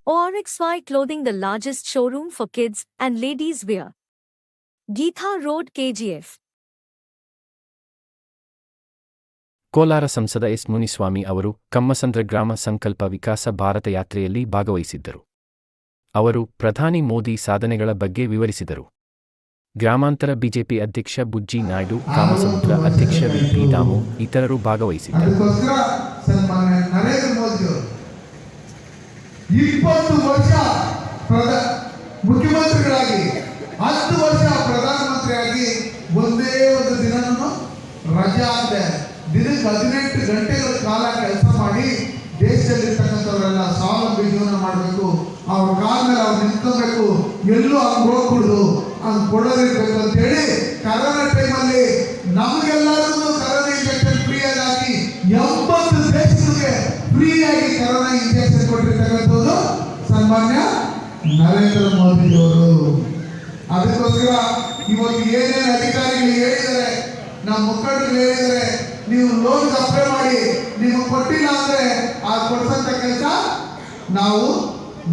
ORXY Clothing, the largest showroom for kids and ladies wear. Geetha Road, KGF. Kolar ಸಂಸದ S Muniswamy ಅವರು ಕಮ್ಮಸಂದ್ರ ಗ್ರಾಮ ಸಂಕಲ್ಪ ವಿಕಾಸ ಭಾರತ ಯಾತ್ರೆಯಲ್ಲಿ ಭಾಗವಹಿಸಿದ್ದರು. ಅವರು ಪ್ರಧಾನಿ ಮೋದಿ ಸಾಧನೆಗಳ ಬಗ್ಗೆ ವಿವರಿಸಿದರು. ಗ್ರಾಮಾಂತರ ಬಿಜೆಪಿ ಅಧ್ಯಕ್ಷ ಬುಜ್ಜಿ ನಾಯ್ಡು, ಕಾಮಸಮುದ್ರ ಅಧ್ಯಕ್ಷ ವಿ ದಾಮು ಇತರರು ಭಾಗವಹಿಸಿದ್ದರು. 20 ವರ್ಷ ಮುಖ್ಯಮಂತ್ರಿಗಳಾಗಿ 10 ವರ್ಷ ಪ್ರಧಾನಮಂತ್ರಿಯಾಗಿ ಒಂದೇ ಒಂದು ದಿನನೂ ರಜಾ ಆಗದೆ ದಿನಕ್ಕೆ 18 ಗಂಟೆಗಳ ಕಾಲ ಕೆಲಸ ಮಾಡಿ ದೇಶದಲ್ಲಿರ್ತಕ್ಕಂಥವರೆಲ್ಲ ಸ್ವಾವಲಂಬಿ ಜೀವನ ಮಾಡಬೇಕು, ಅವ್ರ ಕಾಲ ಮೇಲೆ ಅವ್ರು ನಿಂತ್ಕೋಬೇಕು, ಎಲ್ಲೂ ಹಂಗೆ ಹೋಗ್ಬಿಡುದು, ಹಂಗೆ ಕೊಡೋದಿರ್ಬೇಕು ಅಂತೇಳಿ ಕರೋನಾ ಟೈಮಲ್ಲಿ ನಮಗೆಲ್ಲರಿಗೂ ಕರೋನಾ ಇಂಜೆಕ್ಷನ್ ಫ್ರೀಯಾಗಿ ಹಾಕಿ 80 ದೇಶಗಳಿಗೆ ಫ್ರೀಯಾಗಿ ಕರೋನಾ ಇಂಜೆಕ್ಷನ್ ಕೊಟ್ಟಿರ್ತಕ್ಕಂಥದ್ದು ಸನ್ಮಾನ್ಯ ನರೇಂದ್ರ ಮೋದಿಯವರು. ಅದಕ್ಕೋಸ್ಕರ ಇವತ್ತು ಏನೇನು ಅಧಿಕಾರಿಗಳು ಹೇಳಿದ್ದಾರೆ, ನಮ್ಮ ಮುಖಂಡರು ಹೇಳಿದ್ದಾರೆ, ನೀವು ಲೋನ್ ಅಪ್ಲೈ ಮಾಡಿ, ನಿಮಗೆ ಕೊಟ್ಟಿಲ್ಲ ಅಂದ್ರೆ ಆ ಕೊಡ್ಸಂತ ಕೆಲಸ ನಾವು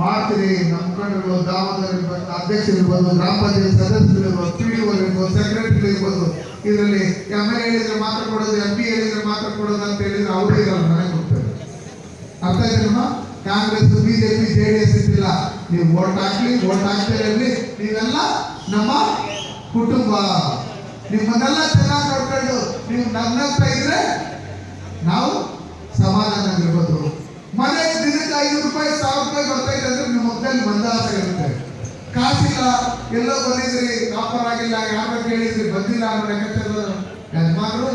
ಮಾಡ್ತೀವಿ. ನಮ್ಮ ಮುಖಂಡರು ದಾಮೋದರ ಅಧ್ಯಕ್ಷರಿರ್ಬೋದು, ಗ್ರಾಮ ಪಂಚಾಯತ್ ಸದಸ್ಯರಿರ್ಬೋದು, PDO ಇರ್ಬೋದು, ಸೆಕ್ರೆಟರಿ ಇರ್ಬೋದು, ಇದರಲ್ಲಿ MLA ಹೇಳಿದ್ರೆ ಮಾತ್ರ ಕೊಡೋದು, MP ಹೇಳಿದ್ರೆ ಮಾತ್ರ ಕೊಡೋದು ಅಂತ ಹೇಳಿದ್ರೆ ಅವರು ಇರಲ್ಲ, ನನಗೆ ಕೊಡ್ತಾರೆ. ಅರ್ಥ ಆಯ್ತಮ್ಮ? ಕಾಂಗ್ರೆಸ್, BJP, JDS ಇದ್ದಿಲ್ಲ. ನೀವು ವೋಟ್ ಹಾಕ್ಲಿ, ವೋಟ್ ಹಾಕ್ತಾ ಇರಲಿ, ನೀವೆಲ್ಲ ನಮ್ಮ ಕುಟುಂಬ. ನಿಮ್ಮನ್ನೆಲ್ಲ ಚೆನ್ನಾಗಿ ನೋಡ್ಕೊಂಡು ನೀವು ನನ್ನಂತ ಇದ್ರೆ ನಾವು ಸಮಾಧಾನವಾಗಿರ್ಬೋದು. ಮನೆ ದಿನಕ್ಕೆ 500 ರೂಪಾಯಿ 1000 ರೂಪಾಯಿ ಬರ್ತೈತೆ ಅಂದ್ರೆ ನಿಮ್ಮ ಮುಖದಲ್ಲಿ ಮಂದಹಾಸ ಇರುತ್ತೆ. ಕಾಸಿಲ್ಲ, ಎಲ್ಲೋ ಬಂದಿದ್ರಿ, ಕಾಪರ್ ಆಗಿಲ್ಲ, ಯಾರ ಕೇಳಿದ್ರಿ, ಬಂದಿಲ್ಲ ಅನ್ನೋ ಲೆಕ್ಕಾಚಾರ ಯಜಮಾನರು.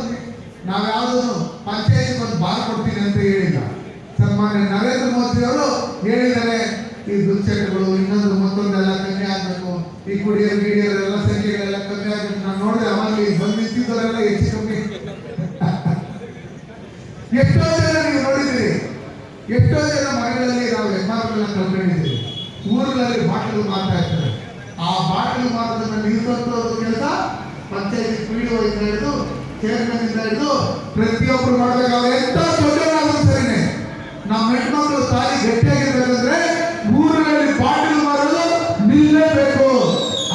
ನಾವು ಯಾವುದೂ ಪಂಚಾಯತ್ ಒಂದು ಬಾರ್ ಕೊಡ್ತೀನಿ ಅಂತ ಹೇಳಿಲ್ಲ. ಸನ್ಮಾನ್ಯ ನರೇಂದ್ರ ಮೋದಿ ಅವರು ಹೇಳಿದ್ದಾರೆ, ಈ ದುಶ್ಚಟಗಳು ಇನ್ನೊಂದು ಮತ್ತೊಂದೆಲ್ಲ ಕಮ್ಮಿ ಆಗ್ಬೇಕು, ಈ ಕುಡಿಯೋರು ಗಿಡಿಯೋರೆಲ್ಲ ಸಂಖ್ಯೆಗಳೆಲ್ಲ ಕಮ್ಮಿ ಆಗ್ಬೇಕು. ನಾನು ನೋಡಿದೆ ಅವಾಗ ಬಂದು ನಿಂತಿದ್ದವರೆಲ್ಲ ಹೆಚ್ಚು ಕಮ್ಮಿ. ಎಷ್ಟೋ ಜನ ನೀವು ನೋಡಿದ್ರಿ, ಎಷ್ಟೋ ಜನ ಮನೆಗಳಲ್ಲಿ ನಾವು ಯಜಮಾನಗಳನ್ನ ಕಳ್ಕೊಂಡಿದ್ದೀವಿ. ಊರುಗಳಲ್ಲಿ ಬಾಟಲು ಮಾರ್ತಾ ಇರ್ತಾರೆ. ಆ ಬಾಟಲು ಮಾರೋದನ್ನ ನಿಲ್ಸೋದು ಕೆಲಸ ಪಂಚಾಯತ್ PDO ಇಂದ ಹಿಡಿದು ಚೇರ್ಮನ್ ಇಂದ ಹಿಡಿದು ಪ್ರತಿಯೊಬ್ಬರು ಮಾಡಬೇಕಾದ್ರೆ ಎಂತ ದೊಡ್ಡವರಾದ್ರೂ ಸರಿನೇ ನಮ್ಮ ಹೆಣ್ಮಕ್ಳು ತಾಯಿ ಗಟ್ಟಿಯಾಗಿರ್ಬೇಕಂದ್ರೆ ಊರುಗಳಲ್ಲಿ ಬಾಟಲು ಮಾರೋದು ನಿಲ್ಲಬೇಕು.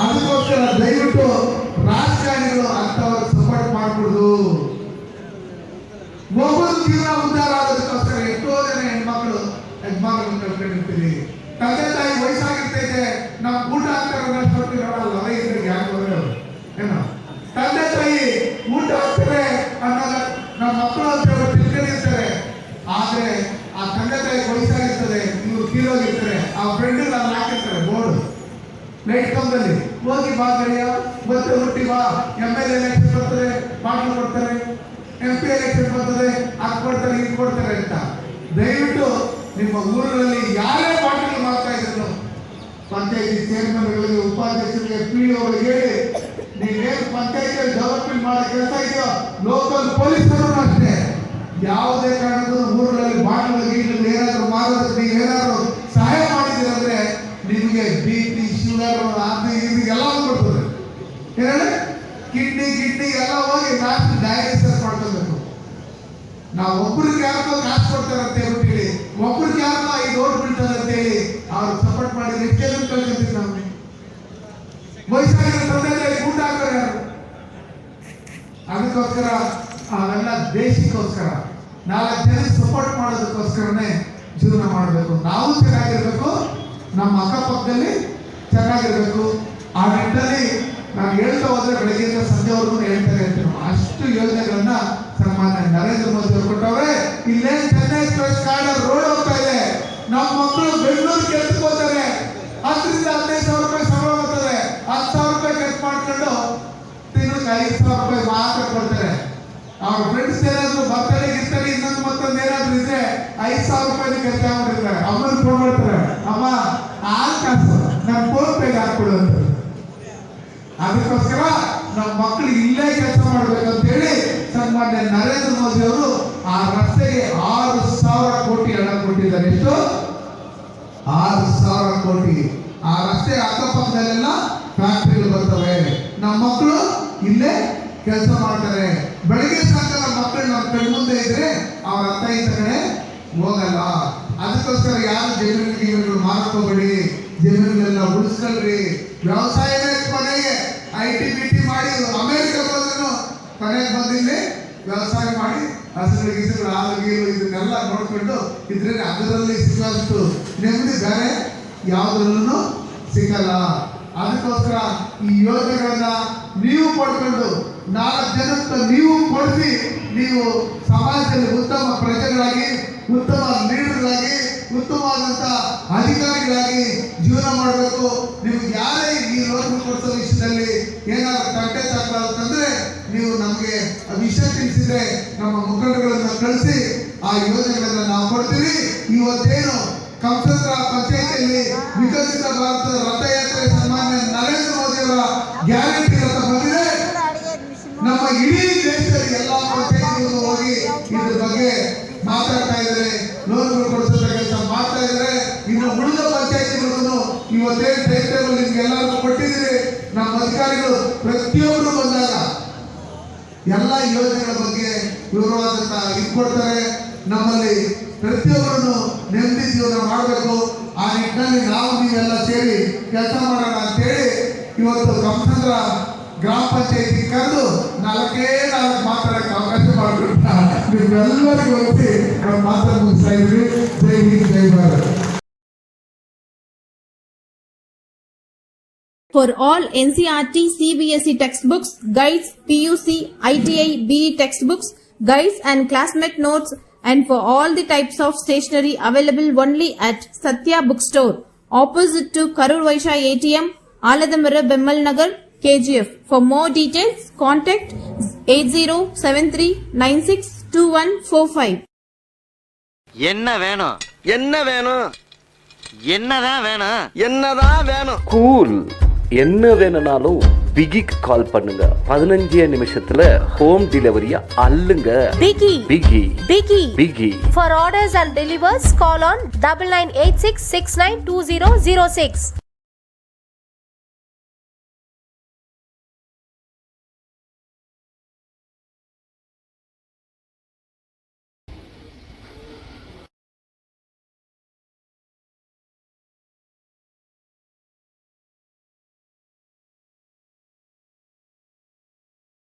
ಅದಕ್ಕೋಸ್ಕರ ದಯವಿಟ್ಟು ರಾಜಕಾರಣಿಗಳು ಅಂತವ್ರು ಸಪೋರ್ಟ್ ಮಾಡ್ಬಿಡುದು. ಒಬ್ಬರು ಜೀವನ ಉದ್ಧಾರ ಆಗೋದಕ್ಕೋಸ್ಕರ ಎಷ್ಟೋ ಜನ ಹೆಣ್ಮಕ್ಳು ಯಜಮಾನರನ್ನು ಕಳ್ಕೊಂಡಿರ್ತೀವಿ. ತಂದೆ ತಾಯಿ ವಯಸ್ಸಾಗಿರ್ತೈತೆ, ನಾವು ಊಟ ಹಾಕ್ತಾರೆ ಏನೋ ತಂದೆ ತಾಯಿ ಊಟ ಹಾಕ್ತಾರೆ ಅನ್ನೋದ ನಮ್ಮ ಮಕ್ಕಳು ಅಂತ ತಿಳ್ಕೊಂಡಿರ್ತಾರೆ. ಆದ್ರೆ ಆ ತಂದೆ ತಾಯಿ ವಯಸ್ಸಾಗಿರ್ತದೆ, ಇವ್ರು ತೀರೋಗಿರ್ತಾರೆ, ಆ ಫ್ರೆಂಡ್ ಅಲ್ಲಿ ಹಾಕಿರ್ತಾರೆ ಬೋರ್ಡ್ ಲೈಟ್ ಕಂಬದಲ್ಲಿ, ಹೋಗಿ ಬಾ ಗಡಿಯ ಮತ್ತೆ ಹುಟ್ಟಿ ಬಾ, MLA ಎಲೆಕ್ಷನ್ ಬರ್ತದೆ ಬಾಟ್ಲು ಕೊಡ್ತಾರೆ, MP ಎಲೆಕ್ಷನ್ ಬರ್ತದೆ ಅದು ಕೊಡ್ತಾರೆ, ಇದು ಕೊಡ್ತಾರೆ ಅಂತ. ದಯವಿಟ್ಟು ನಿಮ್ಮ ಊರಲ್ಲಿ ಯಾರೇ ಬಾಟ್ಲು ಮಾಡ್ತಾ ಇದ್ರು ಪಂಚಾಯತಿ ಚೇರ್ಮನ್ಗಳಿಗೆ, ಉಪಾಧ್ಯಕ್ಷರಿಗೆ, PDOಗಳಿಗೆ ಹೇಳಿ, ನೀವೇನು ಪಂಚಾಯತ್ ಡೆವಲಪ್ಮೆಂಟ್ ಮಾಡೋ ಕೆಲಸ ಇದೆಯೋ ಲೋಕಲ್ ಪೊಲೀಸರು ಅಷ್ಟೇ ಯಾವುದೇ ಕಾರಣಕ್ಕೂ ಊರಲ್ಲಿ ಬಾಟ್ಲು ಗೀಟ್ಲು ಏನಾದ್ರು ಮಾಡೋದಕ್ಕೆ ನೀವೇನಾದ್ರು ಸಹಾಯ ಮಾಡಿದಿರಂದ್ರೆ ನಿಮಗೆ BP, ಶುಗರ್, ಅದು ಇದು ಎಲ್ಲ ಕೊಡ್ತದೆ. ಹೇಳಿ ಕಿಡ್ನಿ ಎಲ್ಲ ಹೋಗಿ ನಾಲ್ಕು ಡಯಾಲಿಸಿಸ್ ಮಾಡ್ಕೋಬೇಕು. ನಾವು ಒಬ್ಬರಿಗೆ ಯಾರಿಗೋ ಕಾಸು ಕೊಡ್ತಾರೆ ಅಂತ ಹೇಳ್ಬಿಟ್ಟು ಒಬ್ಬರಿಗೆ ಯಾರಿಗೋ 5 ಓಟ್ ಬೀಳ್ತಾರೆ ಅಂತ ಹೇಳಿ ಅವ್ರು ಸಪೋರ್ಟ್ ಮಾಡಿದ್ರೆ ಎಷ್ಟು ಕಳ್ಕೊತೀವಿ ನಾವು. ವಯಸ್ಸಾಗಿರೋ ತಂದೆ ತಾಯಿ ಊಟ ಹಾಕೋರು ಯಾರು? ಅದಕ್ಕೋಸ್ಕರ ಅವೆಲ್ಲ ದೇಶಕ್ಕೋಸ್ಕರ 4 ಜನಕ್ಕೆ ಸಪೋರ್ಟ್ ಮಾಡೋದಕ್ಕೋಸ್ಕರನೇ ಜೀವನ ಮಾಡಬೇಕು. ನಾವು ಚೆನ್ನಾಗಿರ್ಬೇಕು, ನಮ್ಮ ಅಕ್ಕಪಕ್ಕದಲ್ಲಿ ಚೆನ್ನಾಗಿರ್ಬೇಕು. ಆ ನಿಟ್ಟಿನಲ್ಲಿ ನಾನು ಹೇಳ್ತಾ ಹೋದ್ರೆ ಬೆಳಗ್ಗೆಯಿಂದ ಸಂಜೆವರೆಗೂ ಹೇಳ್ತಾರೆ ಇರ್ತೀನಿ. ಅಷ್ಟು ಯೋಜನೆಗಳನ್ನ ಸನ್ಮಾನ್ಯ ನರೇಂದ್ರ ಮೋದಿ ಅವರು ಕೊಟ್ಟವ್ರೆ. ಇಲ್ಲೇ ಚೆನ್ನೈ ಎಕ್ಸ್ಪ್ರೆಸ್ ಕಾರಿಡಾರ್ ರೋಡ್ ಹೋಗ್ತಾ ಇದೆ. ನಮ್ಮ ಮಕ್ಕಳು ಬೆಂಗಳೂರು ಕೆಲ್ಸಕ್ಕೆ ಹೋಗ್ತಾರೆ, 10 ರಿಂದ 15 ಸಾವಿರ ರೂಪಾಯಿ ಸಂಬಳ ಬರ್ತದೆ. 10,000 ರೂಪಾಯಿ ಖರ್ಚು ಮಾಡ್ಕೊಂಡು ತಿಂಗಳಿಗೆ 5,000 ರೂಪಾಯಿ ಮಾತ್ರ ಕೊಡ್ತಾರೆ. ಅವ್ರ ಫ್ರೆಂಡ್ಸ್ ಏನಾದ್ರು ಬರ್ತಡೇ ಗಿರ್ತಡೇ ಇನ್ನೊಂದು ಮತ್ತೊಂದು ಏನಾದ್ರು ಇದ್ರೆ 5,000 ರೂಪಾಯಿ ಖರ್ಚು ಆಗ್ಬಿಟ್ಟಿರ್ತಾರೆ. ಅಮ್ಮನ ಫೋನ್ ಮಾಡ್ತಾರೆ, ಅಮ್ಮ ಆ ಕಾಸು ನನ್ನ ಫೋನ್ ಪೇಗೆ ಹಾಕ್ಬಿಡು ಅಂತ. ಅದಕ್ಕೋಸ್ಕರ ನಮ್ಮ ಮಕ್ಕಳು ಇಲ್ಲೇ ಕೆಲಸ ಮಾಡ್ಬೇಕಂತ ಹೇಳಿ ಸನ್ಮಾನ್ಯ ನರೇಂದ್ರ ಮೋದಿ ಅವರು ಆ ರಸ್ತೆಗೆ 6,000 ಕೋಟಿ ಹಣ ಕೊಟ್ಟಿದ್ದಾರೆ. ಎಷ್ಟು? 6,000 ಕೋಟಿ. ಆ ರಸ್ತೆ ಅಕ್ಕಪಕ್ಕದಲ್ಲೆಲ್ಲ ಫ್ಯಾಕ್ಟರಿಗಳು ಬರ್ತವೆ. ನಮ್ಮ ಮಕ್ಕಳು ಇಲ್ಲೇ ಕೆಲಸ ಮಾಡ್ತಾರೆ. ಬೆಳಗ್ಗೆ ಸಾಯಂಕಾಲ ಮಕ್ಕಳು ಕಣ್ಮುಂದೆ ಇದ್ರೆ ಅವ್ರ ಅತ್ತ ಇದ್ದ ಕಡೆ ಹೋಗಲ್ಲ. ಅದಕ್ಕೋಸ್ಕರ ಯಾರು ಜಮೀನುಗಳು ಮಾರ್ಕೋಬೇಡಿ, ಜಮೀನುಗಳೆಲ್ಲ ಉಳಿಸ್ಕೊಳ್ರಿ. ವ್ಯವಸಾಯವೇ ಕೊನೆಗೆ IT BT ಮಾಡಿ ಅಮೆರಿಕ ಹೋದ್ರು ಕೊನೆಗೆ ಬಂದಿಲ್ಲಿ ವ್ಯವಸಾಯ ಮಾಡಿ ಹಸುಗಳು ಹಾಲು ಗೀರು ಇದನ್ನೆಲ್ಲ ನೋಡ್ಕೊಂಡು ಇದ್ರೆ ಅದರಲ್ಲಿ ಸಿಗುವಷ್ಟು ನೆಮ್ಮದಿ ಬೇರೆ ಯಾವುದ್ರಲ್ಲೂ ಸಿಗಲ್ಲ. ಅದಕ್ಕೋಸ್ಕರ ಈ ಯೋಜನೆಗಳನ್ನ ನೀವು ಪಡ್ಕೊಂಡು 4 ಜನಕ್ಕೆ ನೀವು ಕೊಡಿಸಿ, ನೀವು ಸಮಾಜದಲ್ಲಿ ಉತ್ತಮ ಪ್ರಜೆಗಳಾಗಿ, ಉತ್ತಮ ಲೀಡರ್ಗಳಾಗಿ, ಉತ್ತಮವಾದಂಥ ಅಧಿಕಾರಿಗಳಾಗಿ ಜೀವನ ಮಾಡಬೇಕು. ನಿಮ್ಗೆ ಯಾರೇ ಈ ಲೋನ್ ಕೊಡಿಸೋ ವಿಷಯದಲ್ಲಿ ಏನಾದ್ರು ತಂಟೆ ತಕ್ಕಂದ್ರೆ ನೀವು ನಮಗೆ ವಿಷಯ ತಿಳಿಸಿದ್ರೆ ನಮ್ಮ ಮುಖಂಡಗಳನ್ನು ಕಳಿಸಿ ಆ ಯೋಜನೆಗಳನ್ನ ನಾವು ಕೊಡ್ತೀವಿ. ಇವತ್ತೇನು ಕಂಸಂದ್ರ ಪಂಚಾಯತಿಯಲ್ಲಿ ವಿಕಸಿತ ಭಾರತದ ರಥಯಾತ್ರೆ ಸನ್ಮಾನ್ಯ ನರೇಂದ್ರ ಮೋದಿ ಅವರ ಗ್ಯಾರಂಟಿ ರಥ ಬಂದಿದೆ. ನಮ್ಮ ಇಡೀ ದೇಶದಲ್ಲಿ ಎಲ್ಲಾ ಪಂಚಾಯತಿಗಳು ಹೋಗಿ ಇದ್ರ ಬಗ್ಗೆ ಮಾತಾಡ್ತಾ ಇದ್ದಾರೆ, ಲೋನ್ಗಳು ಕೊಡಿಸೋ ಕೆಲಸ ಮಾಡ್ತಾ ಇದ್ದಾರೆ. ಇನ್ನು ಉಳಿದ ಪಂಚಾಯತಿಗಳನ್ನು ಇವತ್ತೇನು ಟೈಮ್ ಟೇಬಲ್ ನಿಮ್ಗೆಲ್ಲರಿಗೂ ಕೊಟ್ಟಿದ್ದೀರಿ. ನಮ್ಮ ಅಧಿಕಾರಿಗಳು ಪ್ರತಿಯೊಬ್ಬರು ಬಂದಾಗ ಎಲ್ಲ ಯೋಜನೆಗಳ ಬಗ್ಗೆ ವಿವರವಾದಂತ ಕೊಡ್ತಾರೆ. ನಮ್ಮಲ್ಲಿ ಪ್ರತಿಯೊಬ್ಬರನ್ನು ನೆಮ್ಮದಿ ಜೀವನ ಮಾಡಬೇಕು. ಆ ನಿಟ್ಟಿನಲ್ಲಿ ನಾವು ನೀವೆಲ್ಲ ಸೇರಿ ಕೆಲಸ ಮಾಡೋಣ ಅಂತೇಳಿ ಇವತ್ತು ಕಂಸಂದ್ರ ಗ್ರಾಮ ಪಂಚಾಯತಿ ಕರೆದು 4 ಮಾತಾಡಕ್ಕೆ ಅವಕಾಶ ಮಾಡಿಬಿಟ್ಟ. ನೀವೆಲ್ಲರಿಗೂ ಹೋಗಿ ಮಾತಾಡಿ ಮುಗಿಸ್ತಾ ಇದ್ವಿ. ಜೈ ಹಿಂದ್, ಜೈ Bharat. For all NCERT CBSE textbooks, guides, PUC, ITI, BE textbooks, guides and classmate notes, and for all the types of stationery available only at Satya Bookstore, opposite to Karur Vaishya ATM, Aladamara, Bemmal Nagar, KGF. For more details, contact 8073962145. என்ன வேணும்? என்ன வேணும்? என்னதான் வேணும்? என்னதான் வேணும்? Cool. என்ன வேணும்னாலும் பிகிக்கு கால் பண்ணுங்க. 15 நிமிஷத்துல ஹோம் டெலிவரியா அள்ளுங்க. Biggie. பிகி Biggie. பிகி. For orders and delivers, call on 9986692006.